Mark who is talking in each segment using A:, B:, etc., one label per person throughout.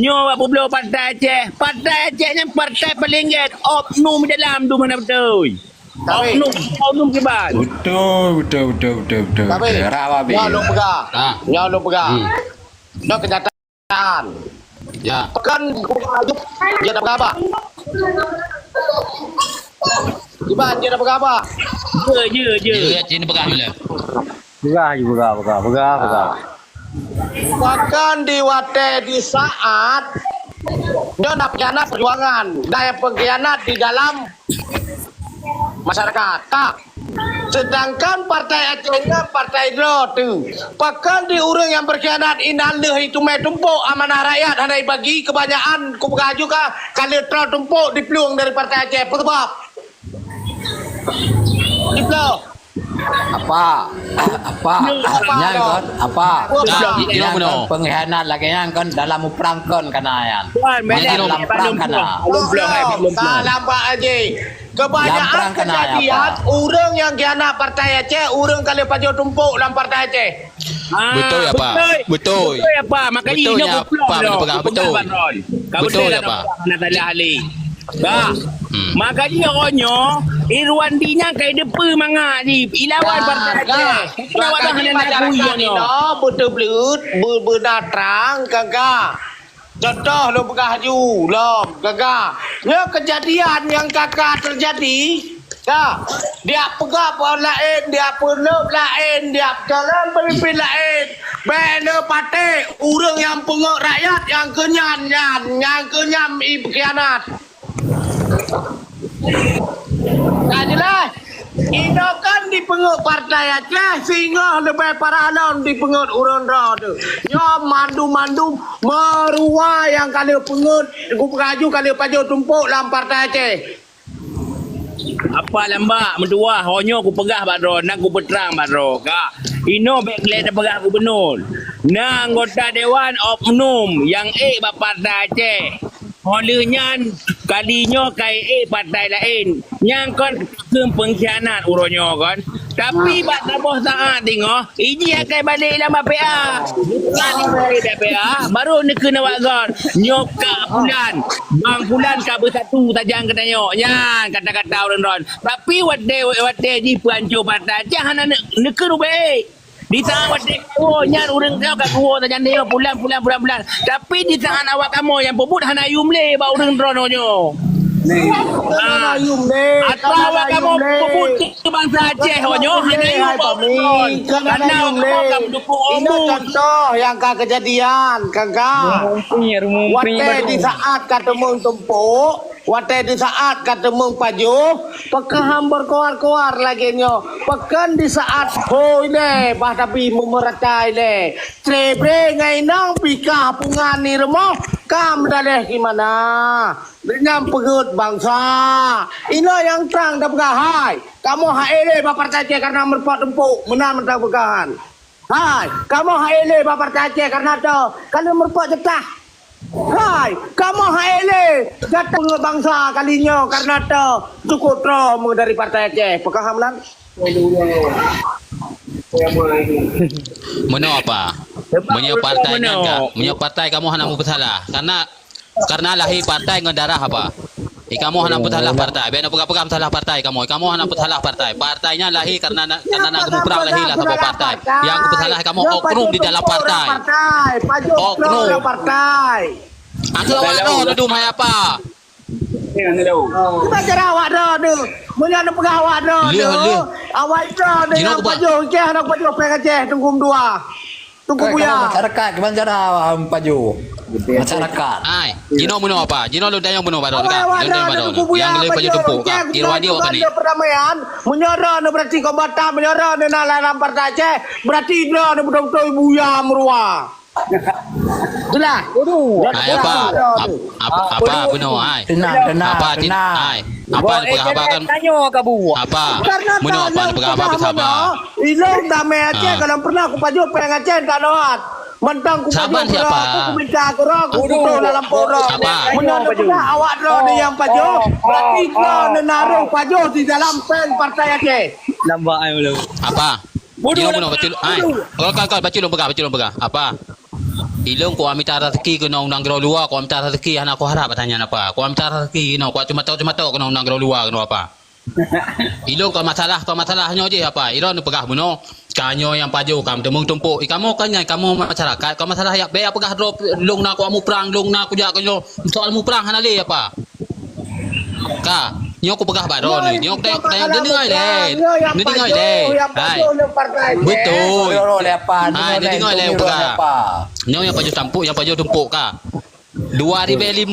A: Nyo apa belum partai Aceh? Partai Aceh ni partai paling get oknum dalam tu mana betul?
B: Tapi
A: Oknum kibat.
C: Betul.
B: Tapi
C: Rawa be.
B: nyolong pegang.
D: Ah.
B: Nyolong pegang. Nó kenyataan.
D: Ya.
B: Pekan hidup dia dah berapa? Gimana dia dah berapa?
A: Je.
D: Dia sini pegang bila.
C: Begah.
B: Bahkan di wate di saat dia nak pengkhianat perjuangan, dia pengkhianat di dalam masyarakat. Tak. Sedangkan partai Acehnya partai Dro tu. Bahkan di orang yang berkhianat inalih itu mai tumpuk amanah rakyat handai bagi kebanyakan ku juga kalau Dro tumpuk dipeluang dari partai Aceh. Apa sebab? Dipeluang.
C: Apa? Nyangkut apa?
D: Nyangkut
C: Pengkhianat lagi nyangkut dalam perangkon kanayan.
A: Tuan,
C: Dalam perang kana.
A: belum.
B: Salam Pak Haji. Kebanyakan
C: Lampang kena,
B: kejadian
C: apa?
B: orang yang khianat partai Aceh, orang kalau pajak tumpuk dalam partai Aceh.
D: Betul ya, Pak? Betul.
A: Betul ya Pak. Makanya
D: Betul
A: ini
D: ya, Pak, pegang betul. Betul ya, Pak?
A: Nak tanya ahli. Bah. Makanya orangnya Irwandinya kayak depa mangak ni. Ilawan partai Aceh. Kenapa dah nak
B: masyarakat ini betul-betul benar terang kakak. Contoh lo pegah haju lom kakak. Ya kejadian yang kakak terjadi. Kak, dia pegah pohon lain, dia penuh lain, dia jalan pemimpin lain. Bela partai, orang yang pengok rakyat yang kenyam berkhianat. Tak jelas. Ini kan dipenguk partai Aceh sehingga lebih para alam dipenguk urun raw tu. Ya mandu meruah yang kalau pengut gupaju kalau paju tumpuk dalam partai Aceh.
A: Apa lambak mendua honyo aku pegah badro nak aku berterang badro kak ino backlet dah pegah gubernur na anggota dewan oknum yang partai Aceh olehnya kalinya kai partai lain yang kan ke pengkhianat uronyo kan tapi bak tabah saat tengok ini akan balik dalam BPA balik BPA baru nak kena wagar nyokak bulan bang bulan ka bersatu tajang kena nyok yan kata-kata orang-orang tapi wate di perancu partai jangan nak kena baik di tangan wadik oh nyan orang kau kat kuo tajang dia bulan tapi di tangan awak kamu yang pebut hana ayum le ba orang drononyo atau awak kamu pebut ke bangsa Aceh honyo hana ayum ba orang karena awak mendukung
B: Ini
A: ombu
B: contoh yang kejadian kakak. Wate di saat ketemu tumpuk, wate di saat ketemu paju, pekaham berkoar-koar lagi nyo. Pekan di saat ho ini, bah tapi memeratai le. Trebre ngai nang pika pungan ni remo, kam daleh gimana? Dengan pengut bangsa. Inilah yang terang dah pegahai. Kamu haile bapak Aceh karena merpot tumpuk, menang mentang pegahan. Hai, kamu haile bapak Aceh karena ada kalau merpot jetah. Hai, kamu haile jatuh bangsa kalinya karena ada cukup trom dari partai Aceh. Pekaham lan?
D: Mana apa? Punya partai enggak? Punya partai kamu hanya bersalah karena lahir partai dengan darah apa? Kamu hanya bersalah partai. Biar pegang salah partai kamu. Kamu hanya bersalah partai. Partainya lahir karena nak gemuprang lahirlah sebuah partai. Yang bersalah kamu oknum di dalam partai. Oknum
B: partai.
D: Aku awak duduk mai apa?
B: Kita cara awak dah tu. Mula nak pegang awak dah tu. Awak dah tu yang paju ke nak paju pegang Aceh tunggu dua. Tunggu buya.
C: Masyarakat gimana cara paju? Masyarakat.
D: Ai, Jino bunuh apa? Jino lu dayang bunuh baru dekat. Yang boleh baju tumpuk kak. Irwadi awak ni.
B: Perdamaian menyerah berarti kombatan menyerah dengan dalam partai Aceh berarti dia betul-betul buya meruah. Itulah.
D: Ai apa bunuh ai?
C: Tenang.
D: Ai. Apa apa kan?
A: tanya ke bu
D: Apa? Bunuh apa apa sabar.
B: Ilong damai Aceh kalau pernah aku paju pengen Aceh tak lewat. Mentang ku
D: Saban
B: paju
D: siapa?
B: aku minta aku duduk dalam porok.
D: Siapa?
B: Menyono pernah awak drone yang paju. Berarti kau menaruh paju di dalam pen partai Aceh.
A: nampak ai belum
D: Apa? Jino bunuh bacul. Ai. Kau baca lu pegang. Apa? Ilong ko minta rezeki ke undang gero luar, ko minta rezeki anak aku harap tanya apa. Ko minta rezeki ko cuma tahu ke undang gero luar ke apa. Ilong kau masalahnya je apa. Iron pegah buno. Kanyo yang paju kamu temung tumpuk. Kamu kanya kamu masyarakat. Kau masalah yak be apakah drop long na ko amu perang long na ko jak ko soal mu perang hanale apa. Ka, nyo ko pegah baron ni. Nyo tayang dengai le. Ni dengai le. Hai. Betul. Hai, ni dengai le pegah. Nyo yang paju tampuk, yang paju tumpuk ka. 2005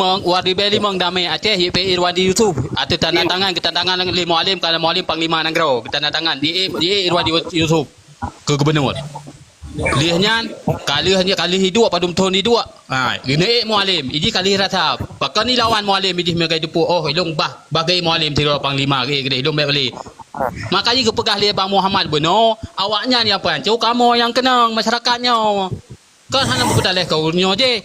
D: damai Aceh YP Irwan di YouTube atau tanda tangan li mualim kalau mualim panglima Nanggro tanda tangan di Irwan di YouTube ke gubernur lihnya kali hidup padum tahun hidup ini mualim ini kali rata pakai ni lawan mualim ini mereka itu oh ilung bagai mualim tiro panglima gede ilung beli makanya kepegah li Bang Muhammad Beno awaknya ni apa cau kamu yang kenang masyarakatnya kan hanya betul kau nyo je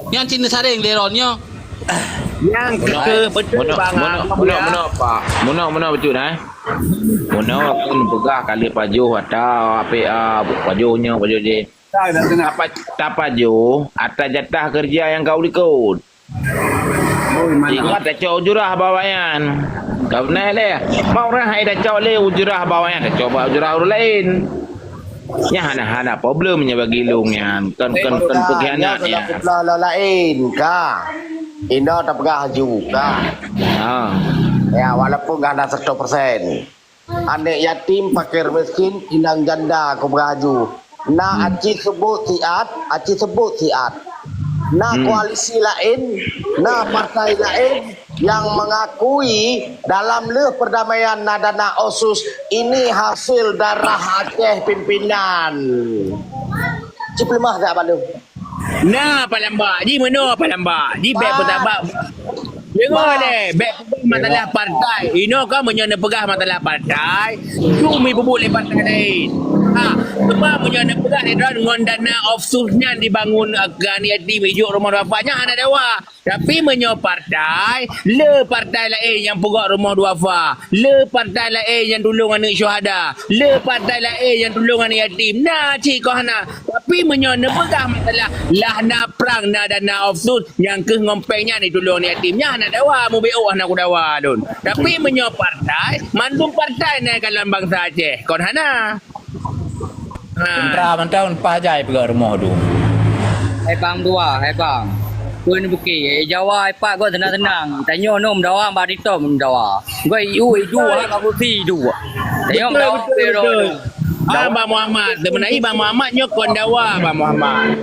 D: yang Cina saring leronnya
A: yang ke betul bang
E: Muna betul Muna akan pegah kali paju atau apa pajunya paju je tak paju atas jatah kerja yang kau ikut ingat tak cok jurah bawayan kau naik le mau orang ada cok le jurah bawayan tak coba jurah orang lain ya hana problemnya bagi lungnya kan pengkhianat ya
B: lain ka Indo tak pegah juga ya walaupun gak ada 100% anak yatim fakir miskin inang janda aku beraju na aci sebut siat na koalisi lain na partai lain yang mengakui dalam perdamaian Nadana Osus ini hasil darah Aceh pimpinan. Ciplemah tak Bandung?
A: Nah, palamba. Di mana palamba? Di beg pertama. Dengar deh, beg masalah partai. Ino kau menyana pegah masalah partai. Cumi boleh partai lain. Sebab menyana pegah ni dengan dana offsusnya dibangun gani yatim hijuk rumah duafanya anak dewa. Tapi menyo partai, partai lain yang pegak rumah duafa, partai lain yang tolong anak syuhada, partai lain yang tolong anak yatim. Nah, cik kau hana. Tapi menyo pegah masalah lah nak perang na dana offsus yang ke ngompengnya ni tolong anak yatimnya anak dewa mu BO anak dewa dun. Tapi menyo partai, mandung partai naik kalan bangsa Aceh. Kau hana.
C: Kontra mantau pajai pegak rumah tu.
F: Hai bang dua, hai bang. Kun buki, Jawa ipak gua tenang-tenang. Tanya nom dawang bari tom dawa. Gua dua ka putih dua. Tanya dawang pero.
A: Bang Muhammad, sebenarnya Bang Muhammad nyokon dawa Bang Muhammad.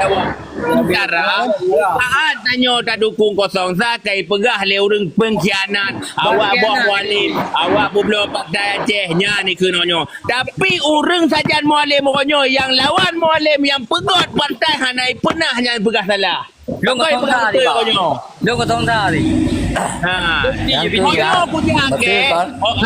A: Dawa. Sekarang saat tanya tak dukung 01 kai pegah le urang pengkhianat. Awak buat mualim, awak belum partai Acehnya ni kenonyo. Tapi urang sajan mualim konyo yang lawan mualim yang pegot partai hanai pernah yang pegah salah.
F: Long ko tong tadi Long ko tong tadi.
A: Uronyo ku jake.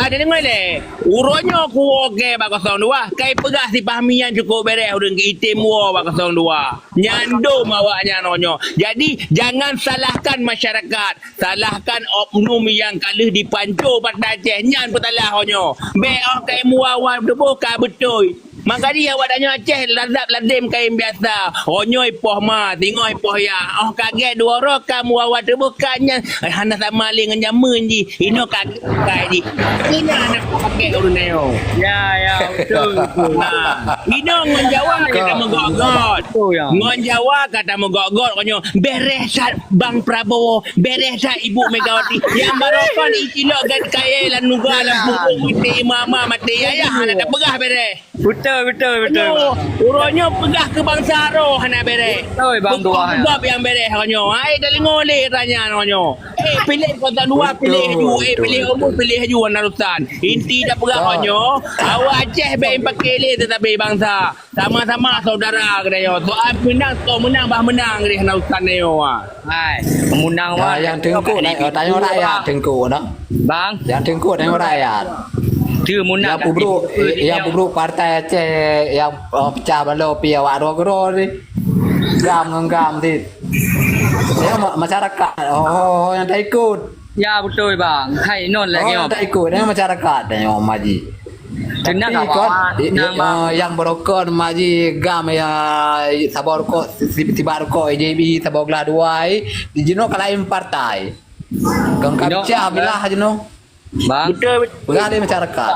A: Ada dengar le. Uronyo ku oke Bang 02. Kai pegah si pahmian cukup beres urang ke itim wo Bang 02. Nyandum awaknya nonyo. Jadi jangan salahkan masyarakat. Salahkan oknum yang kalah dipancu partai Aceh. Nyan petalah honyo. Be kai muawan buka betul. Maka dia awak tanya Aceh lazab lazim kain biasa. Onyoi poh ma, tengok poh ya. Oh kaget dua orang kamu awak terbukannya. Hana sama maling dengan jamun ji. Ino kaget kai ji. Ini anak pakai urun neo.
F: Ya betul.
A: Ino ngon Jawa kata megogot. Ngon Jawa kata megogot konyo. Beresat Bang Prabowo, beresat Ibu Megawati. Yang barokan itilok gan kaya lan nuga lan pupuk mati mama mati ayah hana tak pegah beres.
F: Betul.
A: Uronyo pegah ke bangsa roh hana bere.
F: Betul bang dua.
A: Gop yang bere honyo. Ai daling ngole tanya honyo. Pilih kota dua pilih haju. Pilih umur pilih haju narusan. Inti dah pegah honyo. Awak Aceh be pakai le tetapi bangsa. Sama-sama saudara kedayo. Soal menang bah menang di narusan neo.
F: Hai, menang wah.
C: Yang tengku tanya rakyat tengku no.
F: Bang,
C: yang tengku tanya rakyat.
F: Dia munang
C: yang bubruk partai Aceh yang pecah balau pi awak dua gero ni. Gam ti. Dia masyarakat. Oh yang tak ikut.
F: Ya betul bang. Hai non lagi
C: yang tak ikut yang masyarakat yang Om Haji.
F: Tenang
C: Tapi
F: kau.
C: kan yang berokok maji gam ya sabor ko tiba rokok JB sabor gelah dua di jeno kalain partai. Kang kapca bilah jeno.
F: Bang.
A: Betul.
C: Belah dia masyarakat.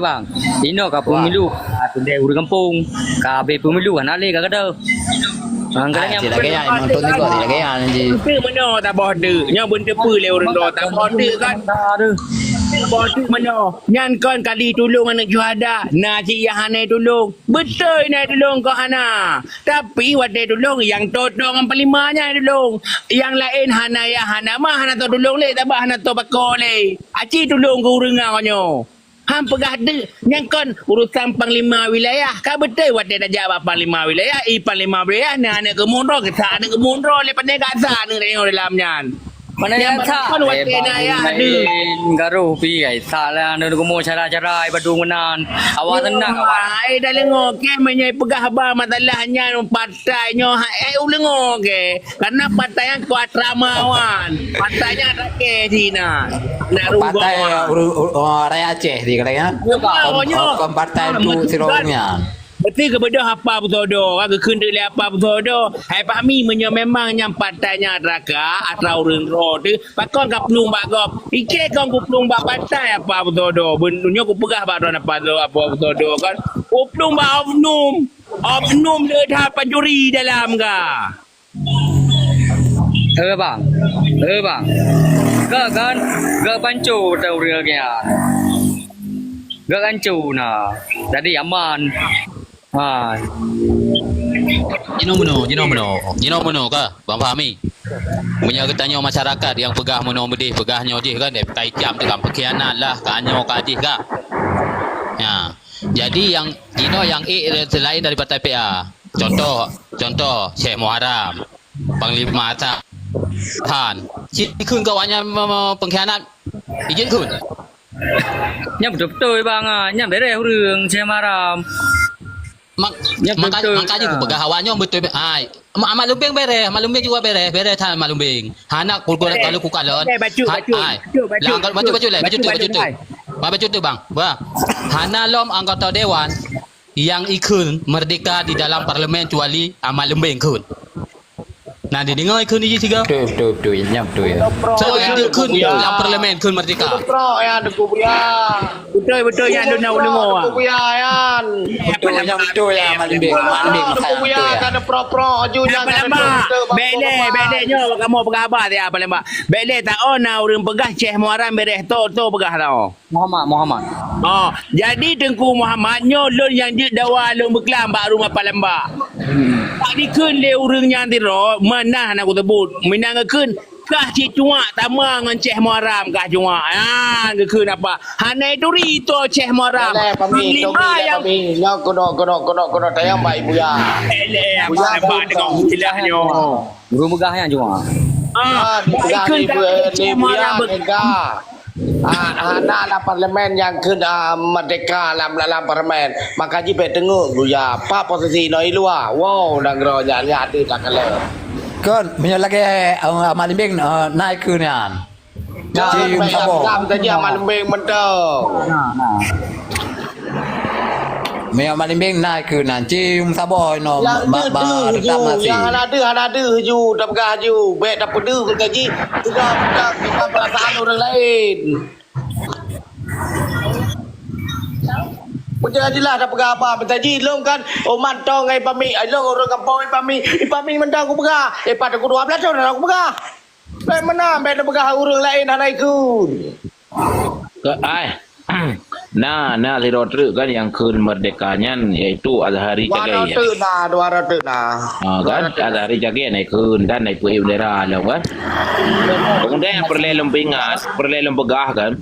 F: Bang. Ino ka pemilu. Atau dia urang kampung. Kabe pemilu kan ale ka kada. Anggaran yang
C: Tidak kaya nonton juga tidak kaya anji.
A: Tapi mana tak border. Nya benda pu le orang dah tak border kan. Border mana? Nyan kan kali tolong anak juhada. Na cik yang hanai tolong. Betul nak tolong kau hana. Tapi wadai tolong yang totong ang palimanya tolong. Yang lain hana ya hana mah hana tu tolong le tak bah hana tu bakor le. Aci tolong kau rengang kau nyo. Ham pegah de nyangkon urusan panglima wilayah. Ka betul wadai dah jawab panglima wilayah, panglima wilayah nah anak kemunro kita anak kemunro le pandai gasa ni tengok dalamnya.
F: Mana yang tak? Garuh pi ai salah anu kumu cara-cara badung menan. Awak tenang awak.
A: Ai dah lengo ke menyai pegah ba masalahnya partainya ai lengo ke. Karena partai yang kuat ramawan. Partainya tak ke Cina. Nak
C: Partai Raya Aceh di katanya. Kon partai tu sirongnya.
A: Berarti kepada apa betul ke kendali apa betul hai pahami menyo memang yang partainya raka atau orang ro tu pakon kap pelung bak gop ike kon ku pelung bak partai apa betul bendunya ku pegah bak ron apa betul kan ku pelung bak oknum le dah panjuri dalam ka
F: Bang. Kan pancu tau ria kia. Gancu nah. Jadi aman. Ha.
D: Jino mono ka Bang Fahmi. Punya ketanya masyarakat yang pegah mono medih pegahnya je kan dia tai jam dengan pengkhianat lah kanyo kadih ka. Ya. Jadi yang Jino yang selain dari partai PA. Contoh Syekh Muharram, Panglima Tan. Kun kawannya pengkhianat. Izin kun.
F: Nya betul bang ah. Nya beres urang Syekh Muharram.
D: Makanya aku pegang awaknya betul ai malumbing beres malumbing juga beres tan malumbing hanak kalau ku kalon baju tu bang hana lom anggota dewan yang ikut merdeka di dalam parlimen kecuali malumbing kun. Nah, dia dengar ikut ni tiga.
C: Betul, nyam betul ya.
D: So yang ikut dalam parlimen kun merdeka.
B: Pro ya deku buya.
A: betul yang lu nak dengar
B: Deku buya yan.
C: Betul ya Malibing
B: Deku buya kan pro ju jangan.
A: Belenya kamu pegah dia apa lembak. Bele tak ona urang pegah Syekh Muharram beres to pegah tau.
F: Muhammad.
A: Oh, jadi Tengku Muhammad nyolon yang dia dawa lu beklam bak rumah palembak. Tak dikeun le urang yang tiro mana nak aku sebut. Minang keun kah cik cuak tama dengan Syekh Muharram kah cuak. Ha, keun apa? Hanai tu rito Syekh Muharram.
B: Lima yang nyok kodok tayang baik buya.
A: Buya apa dengan istilahnya.
F: Guru megahnya cuma.
B: Ikut buya negara. Anak parlimen yang ke merdeka dalam parlimen maka jipe tengok buya apa posisi noi luar wow dah geroja lihat ada tak kala
C: kan menyalagi Malibing naik ke nian
B: cium sabo tadi Malibing mentong
C: Malibing naik ke nian cium sabo no
B: tetap masih yang ada ju tak gah ju bet tak pedu gaji sudah perasaan orang lain Puja jelas dah pegah apa betaji long kan mantong ngai pami long orang kampung pami mentang aku pegah pada aku 12 tahun aku pegah mana bet pegah orang lain hanai ku
E: ke nah lirotre kan yang ke merdekanya yaitu Azhari Jagai ya.
B: 200
E: Kan Azhari Jagai naik ke dan naik ke bendera lah kan. Kemudian yang perlelem pegah kan.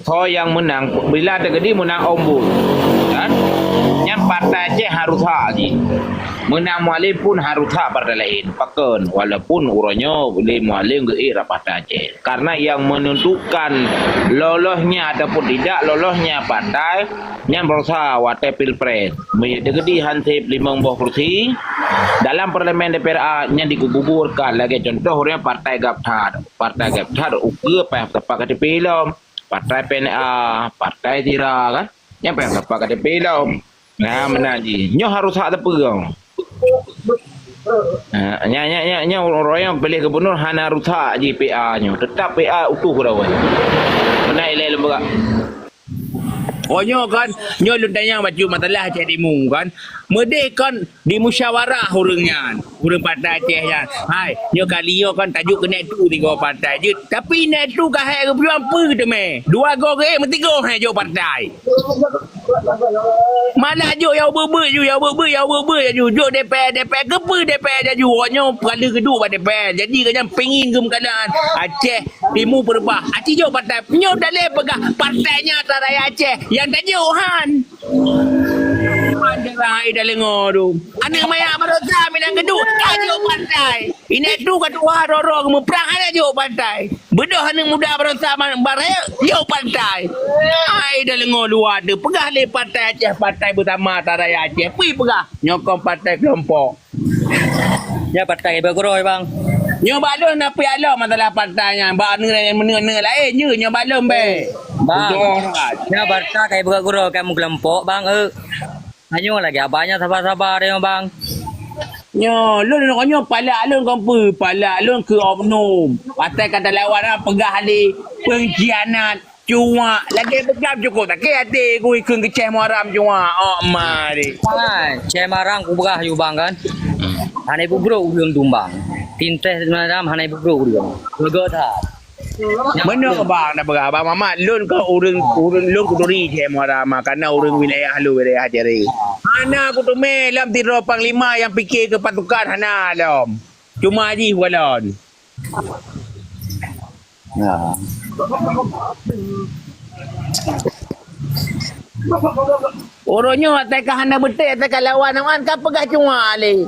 E: So yang menang bila terjadi menang ombud kan. Yang partai Aceh harus haji. Menang mualim pun harus hak partai lain. Pakan walaupun uranya boleh mualim ke partai Aceh. Karena yang menentukan lolosnya ataupun tidak lolosnya partai yang berusaha watai pilpres. Menjadi hansip 50 kursi dalam parlimen DPR yang digugurkan lagi contoh orang partai Gaptar ukur apa tepat kata film partai PNA, partai Tira kan. Yang pengen dapat KTP dah. Nah, mana je. Nyo harus hak terpegang. Nya orang yang pilih gubernur hanya harus hak je PA nyo. Tetap PA utuh dah. Mana ilai lembaga.
A: Oh nyo kan, nyo lu tanya macam masalah Aceh Timur kan. Medek kan di musyawarah urangnya. Urang partai Aceh kan. Hai, nyo kali nyo kan tajuk kena tu tiga partai je. Tapi net tu kah hai kepuan apa tu meh. Dua go ke mesti go hai jo partai. Malah jo yang berber ju, yang berber ju. Jo DPR kepa DPR ju. Nyo kali kedua pada DPR. Jadi kan pengin ke keadaan Aceh Timur berubah. Aceh jo partai. Nyo dah le pegang partainya Taraya Aceh. Yang tak jauhan. Ada lah ida lengo tu. Ana maya berosa minang geduk tajuk pantai. Ini tu kat wah roro kemu perang ada jo pantai. Bedoh ana muda berosa baraya jo pantai. Ai ida lengo dua ada pegah le pantai Aceh pantai bersama Taraya Aceh. Pi pegah nyokong partai kelompok.
F: Ya partai bergurau bang.
A: Nyo balon nak pi alam masalah partainya. Ba ne lain je nyo balon be.
F: Bang. Ya partai kayak bergurau kayak kelompok bang. Hanya lagi abangnya sabar-sabar dia bang.
A: Nyo, lun nyo pala lun kompu, pala lun ke oknum. Partai kata lawan lah pegah ali pengkhianat, cuma lagi pegang cukup tak ke hati ku ikut keceh muaram cuma. Oh mari.
F: Kan, cek marang ku begah you bang kan. Hanai bubro ulang tumbang. Tinteh macam hanai bubro ulang. Lega tak.
A: Mana bang nak berah abang Mamat lun ke urang lun kuduri ceh muaram kerana urang wilayah lu wilayah jari. Hana aku tu melam tiro panglima yang fikir ke pasukan hana alam. Cuma haji walon.
C: Nah.
A: Orangnya atakah hana betul atakah lawan awan kan pegah cuma ali.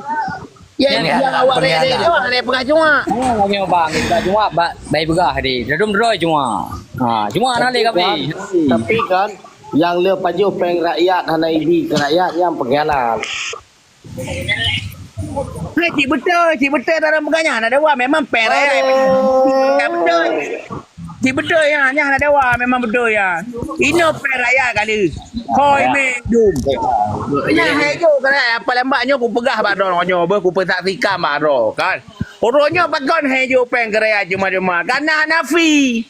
A: Yang awak rere awak rere pegah cuma.
F: Lagi bang, kita cuma baik begah di. Dadum droi cuma. Ha, cuma ana le kami.
B: Tapi kan yang le pajuh peng rakyat hana ibi ke rakyat yang pengkhianat.
A: Hai cik betul dalam pegahnya ada wah memang perai. Betul. Cik betul ya, yang ada wah memang betul ya. Ini peraya kali. Hoi medum. Ya hejo kan apa lembaknya ku pegah badon nyo be ku pesaksikan baro kan. Orangnya bagon hejo peng kerja cuma-cuma. Karena Hanafi.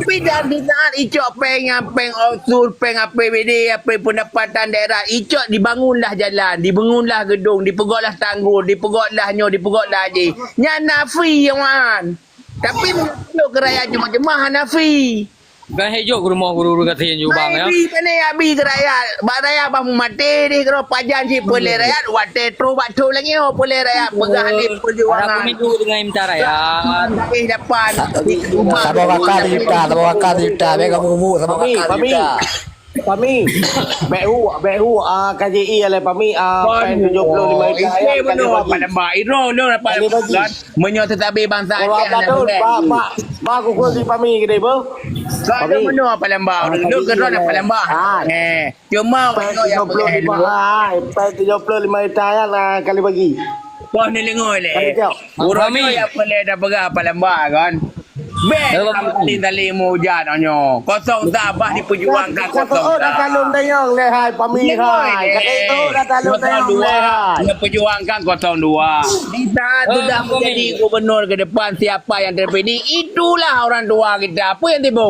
A: Bidang di saat icok peng yang peng usul peng APBD apa pendapatan daerah icok dibangunlah jalan, dibangunlah gedung, dipegoklah tanggul, dipegoklah nyo, dipegoklah haji. Nya Hanafi yang man. Tapi menurut kerajaan cuma-cuma Hanafi.
F: Kan hejo ke rumah guru katin you bang ya.
A: Abi pane abi kerajaan. Ba raya bah mati ni kalau pajan si boleh rakyat wate tro batu lagi oh boleh rakyat pegah di perjuangan.
F: Aku minta dengan imtar ya.
A: Depan.
C: Sabah wakar yuta, bega bubu sabah wakar yuta.
B: Pami, BU KJI oleh Pami pen 75
A: Ini benar Palembang. Iro lo dapat menyot tetapi bangsa Aceh.
B: Pak aku kau si Pami gede bo.
A: Kalau benar Palembang, lo kerana Palembang. Cuma
B: Pen 75 juta lah kali bagi.
A: Kau ni lengoy le. Urang ni yang boleh dah pegang Palembang kan. Tali mu hujan onyo. Kosong sabah diperjuangkan kosong.
B: Oh dah talung dayong le hai Pami hai. Kata itu dah talung dayong le hai.
A: Dia perjuangkan 02. Di saat sudah menjadi gubernur ke depan siapa yang terpilih itulah orang tua kita. Apa yang tiba?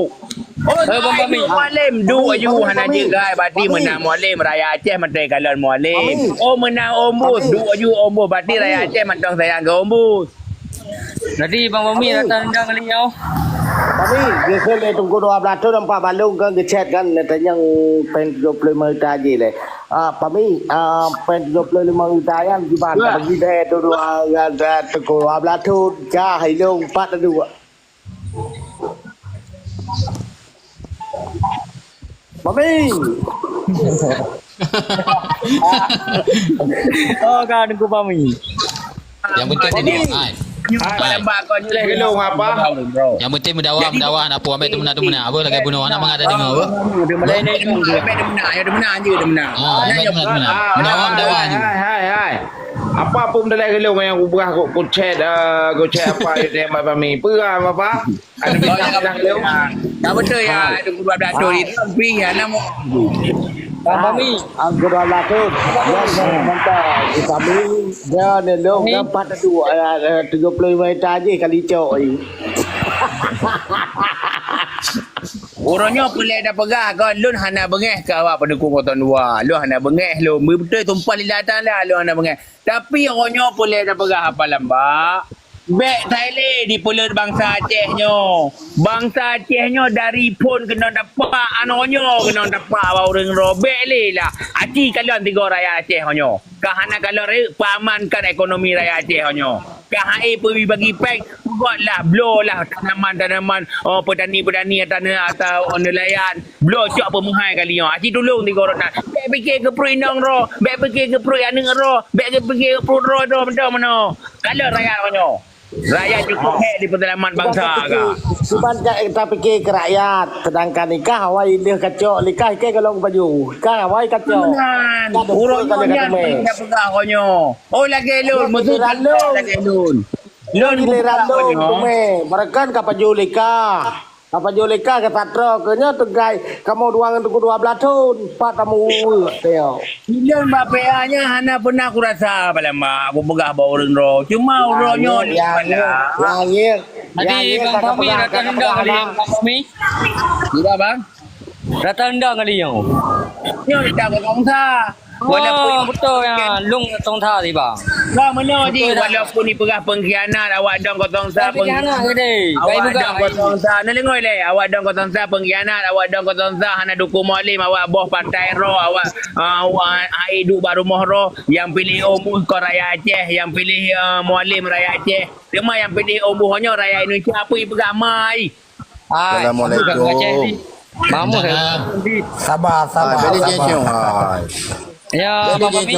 A: Mualim du aju hana jegai bati menang mualim raya Aceh mentai kalon mualim. Oh menang ombus du aju ombus bati raya Aceh mentang sayang ke ombus.
F: Jadi bang Mami datang undang beliau.
B: Pami dia kena tunggu 12 tahun nampak balung kan gecet kan netanya yang pen 75 juta je le. Pami pen 75 juta yang gimana bagi dia tu ada tunggu 12 tahun jah hilung 4 tu. Pami.
F: Oh kan aku Mami.
D: Yang penting dia ai.
A: Palembang kau ni
E: Gelung apa?
D: Yang penting mendawah apa ambil tu menang apa lagi bunuh anak mengada dengar apa.
A: Dia menang je dia menang.
D: Mendawah je.
E: Hai. Apa pun dalam gelung yang aku berah aku chat apa dia mami. Perah apa? Ada bintang dalam gelung.
A: Tak betul ya. Ada 12 tu itu free ya nama.
F: Bang Pami.
B: Aku dah lah tu. Dia mentah. Kami dia ni long dapat 35 meter je kali cok ni.
A: Orangnya boleh dah pegah kan lun hana bengeh ke awak pendukung 02. Lun hana bengeh lu. Betul tumpah lilatan lah lun hana bengeh. Tapi orangnya boleh dah pegah apa lambak. Bek Thailand di pulau bangsa Acehnyo. Bangsa Acehnyo dari pun kena dapat anonyo kena dapat orang robek le lah. Aci kalian tiga rakyat Acehnyo. Kahana kalau pamankan ekonomi rakyat Acehnyo. KHI pergi bagi peng buatlah blow lah tanaman petani atau nelayan blow cok pemahai kali yo. Aci tolong tiga orang nak. Bek fikir ke perut indang ro. Bek fikir ke perut aneng ro. Bek fikir ke perut ro do mana. Kalau rakyat kanyo. Rakyat cukup hek di pedalaman bangsa ke.
B: Sebab kita fikir ke rakyat. Sedangkan nikah awai dia kacau. Nikah ke kalau baju. Nikah awai kacau.
A: Urang-urangnya tidak pegah konyo. Oh lagi lun. Mesti lagi lun. Lun
B: Giliran lu mereka kapaju nikah. Kapaju nikah ke tatra kenya tegai kamu duang untuk 12 tahun. Pak kamu teo.
A: Lun bapeanya hana pernah aku rasa palama aku pegah bawa orang ro. Cuma orangnya
B: Yang
F: Tadi Bang Pami rata rendah kali yang Bang Pami.
A: tidak bang.
F: Rata rendah kali yang.
A: Nyo tak kau sa.
F: Walaupun betul ya, lung tong tha di bang.
A: Kau mana je walaupun ni pegah pengkhianat awak dong kotong sa
F: Pengkhianat ke deh. Baik
A: awak
F: buka.
A: dong kotong sa nak lengoi le awak dong kotong sa pengkhianat awak dong kotong sa hana dukung Mualim awak boh partai ro awak ai duk baru moh ro yang pilih ombuh kau rakyat Aceh yang pilih Mualim rakyat Aceh cuma yang pilih ombuhnya rakyat Indonesia apa yang pegah mai.
F: Assalamualaikum. Mamu
C: Sabar.
F: Ya Bang Pami.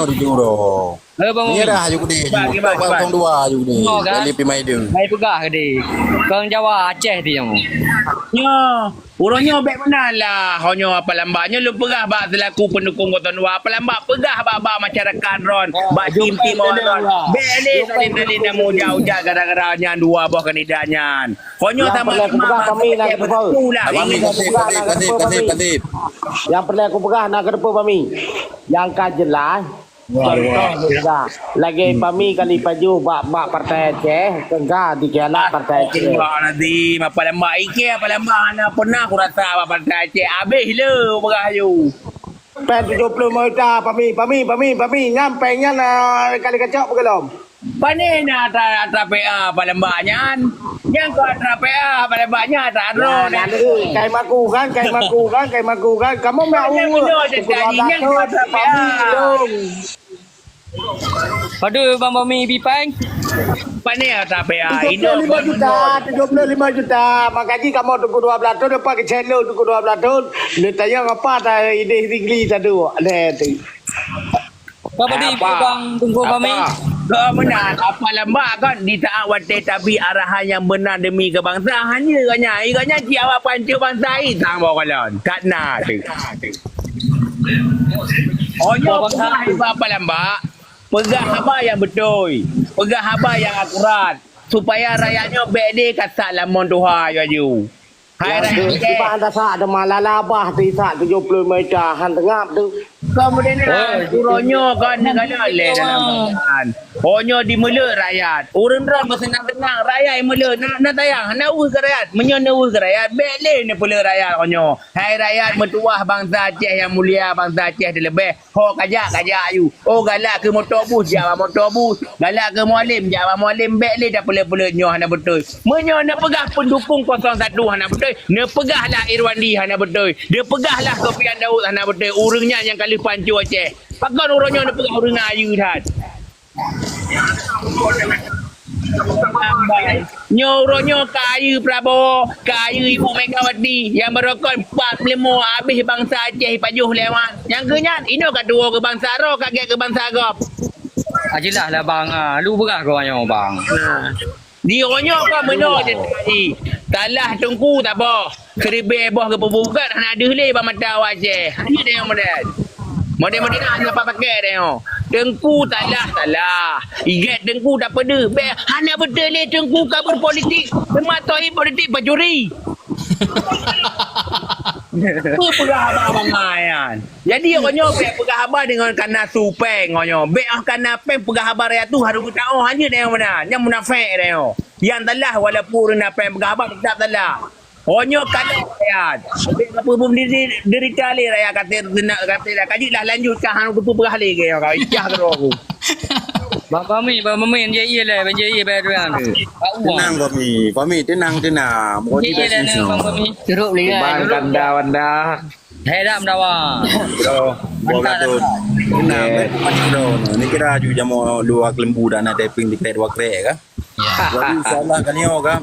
F: Bang Pami.
C: Nyerah juga deh. Bang dua juga deh. Dari pimai dia.
F: Baik pegah ke deh. Kang Jawa Aceh dia yang.
A: Nya, orangnya baik benar lah. Hanya apa lambaknya lu pegah bak selaku pendukung Kota Dua. Apa lambak pegah bak masyarakat ron. Bak tim orang. Beli tadi namu jauh-jauh gara-gara dua buah kandidatnya. Hanya sama
B: kami nak kedepan.
C: Kasih.
B: Yang perlu aku pegah nak kedepan kami. Yang kan jelas. Contoh lagi kami kali paju bak partai Aceh kengga dikena partai Aceh.
A: Nanti apa lambak iki apa lambak ana pernah aku rasa partai Aceh habis le pegah you.
B: Pen 70 meter pami nyampe nya kali kacau belum.
A: Panena atra PA palembaknya. Yang kau atra PA palembaknya atra ro.
B: Kai maku kan. Kamu mau
A: yang kau atra PA.
F: Padu Bang Pami bipang.
A: Panena atra PA.
B: 75 juta. Makanya kamu tunggu 12 tahun depan ke channel tunggu 12 tahun. Dia tanya apa tak ide tinggi tadu. Ada tu.
F: Apa di Bang tunggu Pami?
A: Kebenaran apa lambak kan di saat watai tapi arahan yang benar demi kebangsaan hanya iganya awak pancu bangsa hitam bawa kalian kat nak tu. Apa lambak pegah apa yang betul, pegah apa yang akurat supaya rakyatnya bede kata lamon Tuhan you. Hai rakyat.
B: Sebab anda sak ada malalabah tu sak 70 meter han tengah tu.
A: Kemudian turunnya kan negara le dalam kan. Honyo dimela rakyat. Orang bersenang-senang rakyat mela nak tayang nak urus ke rakyat, menyono urus ke rakyat. Bele ni pula rakyat honyo. Hai rakyat mentuah bangsa Aceh yang mulia, bangsa Aceh lebih. Ho kajak you. Oh galak ke motor bus jawab motor bus. Galak ke Mualim jawab Mualim. Bele dah pula-pula nyoh hana betul. Menyo nak pegah pendukung 01 hana betul. Nak pegahlah Irwandi hana betul. Dia pegahlah Sofian Daud hana betul. Urangnya yang kali pancu Aceh. Pakai orangnya nak pegah orang ayu dah. Nyorongnya kaya Prabowo, kaya Ibu Megawati yang berokon 45 habis bangsa Aceh pajuh lewat. Yang kenyat ini kedua ke bangsa ro kaget ke bangsa gop.
F: Ajilah lah bang, lu berah kau bang.
A: Dia orangnya kau menol je tadi. Talah tungku tak apa. Keribeh boh ke pembukaan nak ada le bang mata Aceh. Hanya dia yang model. Model nak hanya pakai dia. Tengku salah. Ingat Tengku tak pada. Be, hana betul ni Tengku kabur politik. Mematuhi politik bajuri. Apa penghabar bangan. Jadi onyo be penghabar dengan kana supeng onyo. Be kana peng penghabar ya tu harus kita hanya dia mana. Yang munafik dia. Yang telah walaupun nak peng penghabar tetap telah. Onyo kana rakyat. Be apa pun derita le rakyat kata kajilah lanjutkan hang tu perahli ke kau. Icah kau aku.
F: Bang Mami yang je lah, je baru yang tu.
G: Tenang Fami tenang.
F: Je lah Bang Mami. Teruk lagi
E: Bang
F: kan.
E: Kanda.
F: Hedam dawa.
G: Bola tu. Tenang ni kira ju jamo dua kelembu dan ada ping di dua krek kan.
D: Ya.
G: Jadi insyaallah kan yo kan.